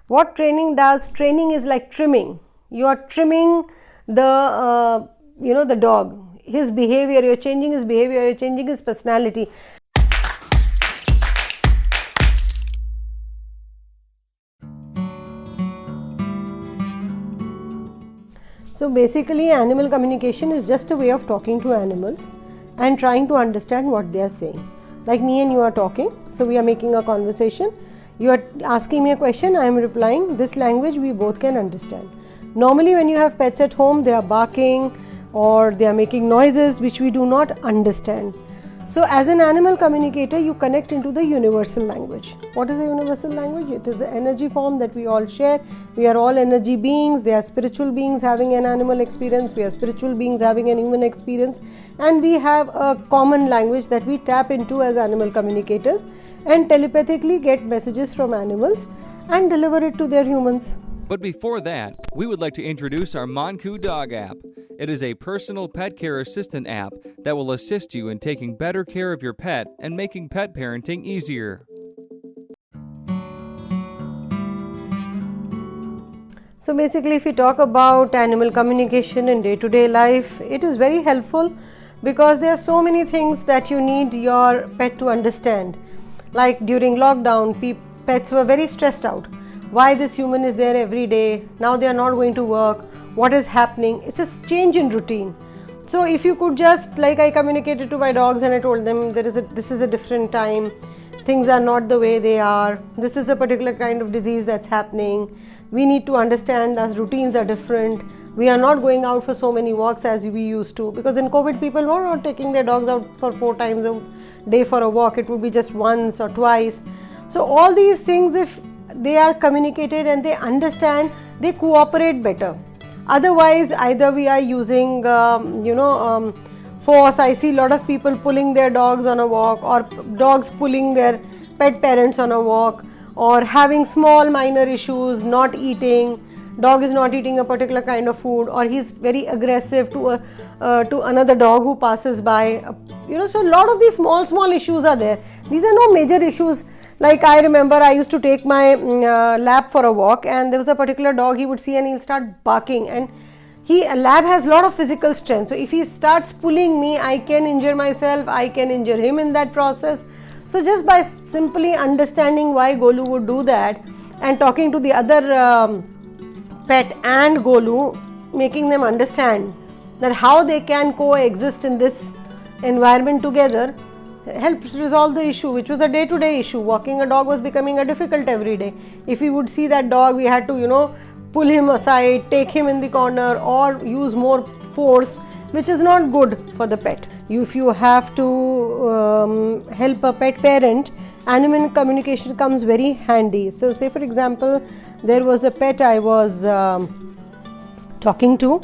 What training does, training is like trimming. You are trimming the the dog, his behavior, you're changing his behavior, you're changing his personality. So basically, animal communication is just a way of talking to animals and trying to understand what they are saying. Like me and you are talking, so we are making a conversation. You are asking me a question, I am replying. This language we both can understand. Normally when you have pets at home, they are barking or they are making noises which we do not understand. So as an animal communicator, you connect into the universal language. What is the universal language? It is the energy form that we all share. We are all energy beings. They are spiritual beings having an animal experience. We are spiritual beings having an human experience. And we have a common language that we tap into as animal communicators and telepathically get messages from animals and deliver it to their humans. But before that, we would like to introduce our Monkoodog app. It is a personal pet care assistant app that will assist you in taking better care of your pet and making pet parenting easier. So basically, if we talk about animal communication in day-to-day life, it is very helpful because there are so many things that you need your pet to understand. Like during lockdown, pets were very stressed out. Why this human is there every day? Now they are not going to work. What is happening? It's a change in routine. So if you could just, like I communicated to my dogs and I told them this is a different time. Things are not the way they are. This is a particular kind of disease that's happening. We need to understand that routines are different. We are not going out for so many walks as we used to, because in COVID people were not taking their dogs out for 4 times a day for a walk. It would be just once or twice. So all these things, if they are communicated and they understand, they cooperate better. Otherwise, either we are using force. I see a lot of people pulling their dogs on a walk, or dogs pulling their pet parents on a walk, or having small minor issues, not eating. Dog is not eating a particular kind of food, or he's very aggressive to another dog who passes by. So a lot of these small issues are there. These are no major issues. Like I remember I used to take my lab for a walk, and there was a particular dog he would see and he'll start barking, and lab has a lot of physical strength. So if he starts pulling me, I can injure myself, I can injure him in that process. So just by simply understanding why Golu would do that and talking to the other pet and Golu, making them understand that how they can coexist in this environment together, helped resolve the issue, which was a day-to-day issue. Walking a dog was becoming a difficult every day. If we would see that dog, we had to pull him aside, take him in the corner, or use more force, which is not good for the pet. If you have to help a pet parent, animal communication comes very handy. So say for example, there was a pet I was talking to,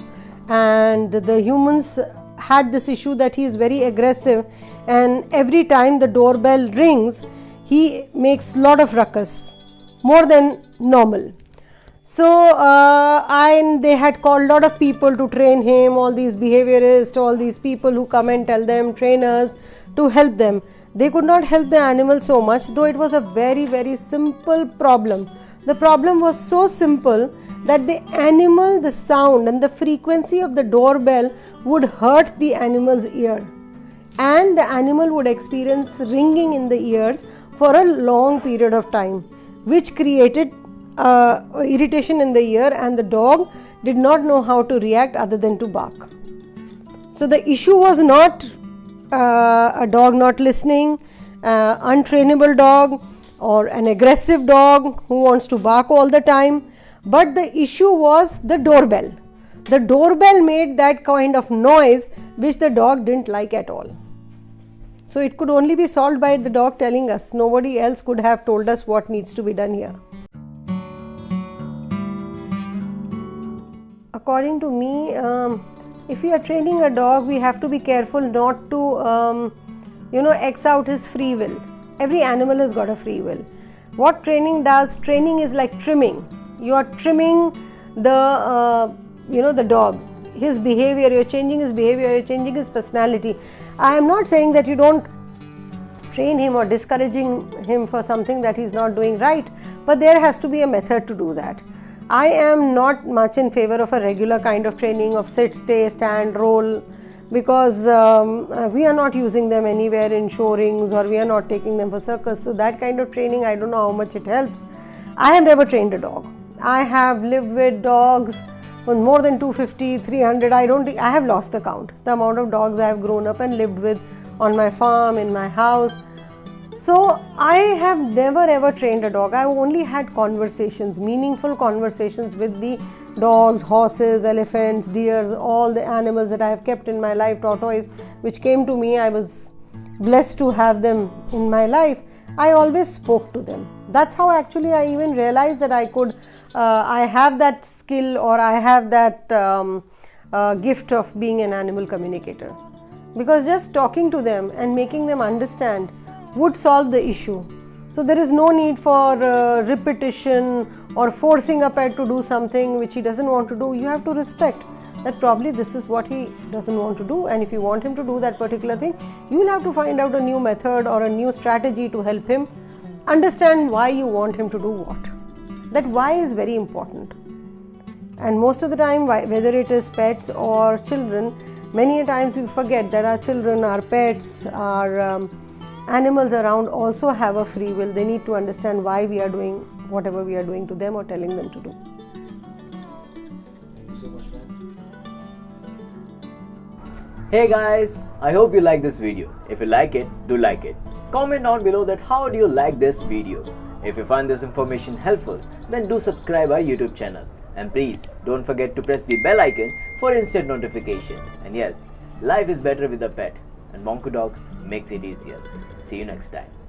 and the humans had this issue that he is very aggressive, and every time the doorbell rings, he makes lot of ruckus, more than normal. So they had called lot of people to train him, all these behaviorists, all these people who come and tell them, trainers, to help them. They could not help the animal so much, though it was a very, very simple problem. The problem was so simple that the animal, the sound and the frequency of the doorbell would hurt the animal's ear, and the animal would experience ringing in the ears for a long period of time, which created irritation in the ear, and the dog did not know how to react other than to bark. So the issue was not a dog not listening, untrainable dog, or an aggressive dog who wants to bark all the time, but the issue was the doorbell. The doorbell made that kind of noise which the dog didn't like at all. So it could only be solved by the dog telling us. Nobody else could have told us what needs to be done here. According to me, if we are training a dog, we have to be careful not to X out his free will. Every animal has got a free will. What training does, training is like trimming. You are trimming the dog, his behavior, you're changing his behavior, you're changing his personality. I am not saying that you don't train him or discouraging him for something that he's not doing right, but there has to be a method to do that. I am not much in favor of a regular kind of training of sit, stay, stand, roll, because we are not using them anywhere in show rings, or we are not taking them for circus. So that kind of training, I don't know how much it helps. I have never trained a dog. I have lived with dogs more than 250, 300. I have lost the count, the amount of dogs I have grown up and lived with on my farm, in my house. So I have never ever trained a dog. I only had conversations, meaningful conversations with the dogs, horses, elephants, deers, all the animals that I have kept in my life, tortoise, which came to me. I was blessed to have them in my life. I always spoke to them. That's how actually I even realized that I have that skill, or I have that gift of being an animal communicator. Because just talking to them and making them understand would solve the issue. So there is no need for repetition or forcing a pet to do something which he doesn't want to do. You have to respect that probably this is what he doesn't want to do, and if you want him to do that particular thing, you will have to find out a new method or a new strategy to help him understand why you want him to do what. That why is very important. And most of the time, whether it is pets or children, many a times we forget that our children, our pets, our animals around also have a free will. They need to understand why we are doing whatever we are doing to them or telling them to do. Thank you so much, man. Hey guys, I hope you like this video. If you like it, do like it. Comment down below that how do you like this video. If you find this information helpful, then do subscribe our YouTube channel. And please don't forget to press the bell icon for instant notification. And yes, life is better with a pet, and Monkoodog makes it easier. See you next time.